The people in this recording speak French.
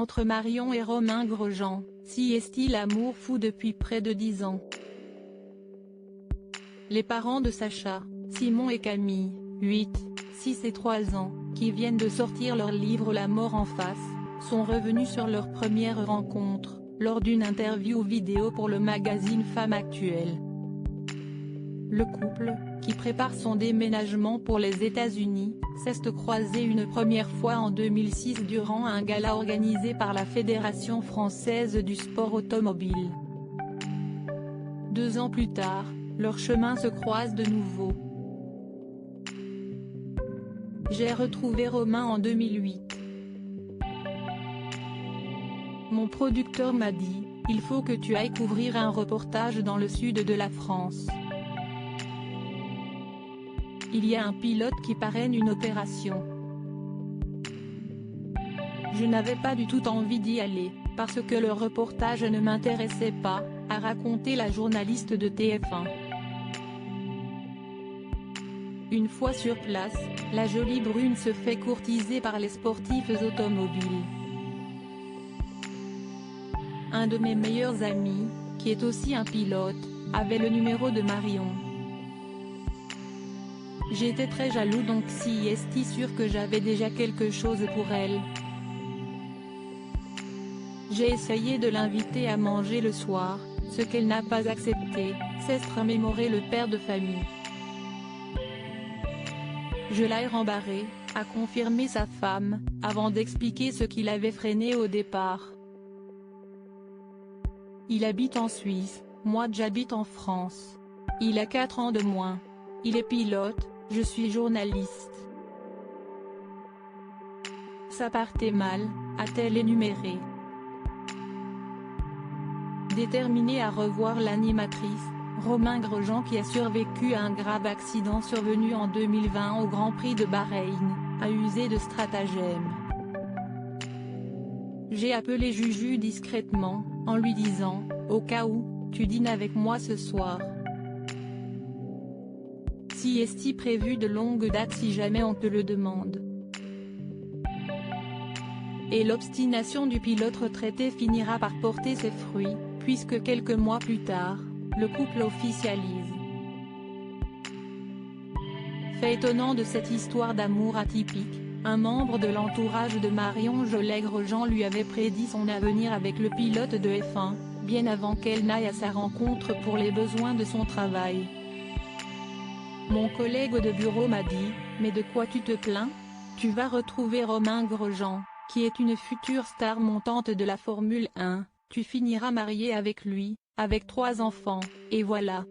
Entre Marion et Romain Grosjean, si est-il l'amour fou depuis près de 10 ans. Les parents de Sacha, Simon et Camille, 8, 6 et 3 ans, qui viennent de sortir leur livre La mort en face, sont revenus sur leur première rencontre, lors d'une interview vidéo pour le magazine Femme Actuelle. Le couple, qui prépare son déménagement pour les États-Unis, s'est croisé une première fois en 2006 durant un gala organisé par la Fédération française du sport automobile. 2 ans plus tard, leurs chemins se croisent de nouveau. J'ai retrouvé Romain en 2008. Mon producteur m'a dit, il faut que tu ailles couvrir un reportage dans le sud de la France. Il y a un pilote qui parraine une opération. Je n'avais pas du tout envie d'y aller, parce que le reportage ne m'intéressait pas, a raconté la journaliste de TF1. Une fois sur place, la jolie brune se fait courtiser par les sportifs automobiles. Un de mes meilleurs amis, qui est aussi un pilote, avait le numéro de Marion. J'étais très jaloux donc si est sûr que j'avais déjà quelque chose pour elle. J'ai essayé de l'inviter à manger le soir, ce qu'elle n'a pas accepté, s'est remémoré le père de famille. Je l'ai rembarré, a confirmé sa femme, avant d'expliquer ce qui l'avait freiné au départ. Il habite en Suisse, moi j'habite en France. Il a 4 ans de moins. Il est pilote, je suis journaliste. Ça partait mal, a-t-elle énuméré. Déterminé à revoir l'animatrice, Romain Grosjean qui a survécu à un grave accident survenu en 2020 au Grand Prix de Bahreïn, a usé de stratagèmes. J'ai appelé Juju discrètement, en lui disant, au cas où, tu dînes avec moi ce soir. Si est-il prévu de longue date si jamais on te le demande. Et l'obstination du pilote retraité finira par porter ses fruits, puisque quelques mois plus tard, le couple officialise. Fait étonnant de cette histoire d'amour atypique, un membre de l'entourage de Marion Joly Grosjean lui avait prédit son avenir avec le pilote de F1, bien avant qu'elle n'aille à sa rencontre pour les besoins de son travail. Mon collègue de bureau m'a dit, mais de quoi tu te plains? Tu vas retrouver Romain Grosjean, qui est une future star montante de la Formule 1, tu finiras marié avec lui, avec 3 enfants, et voilà.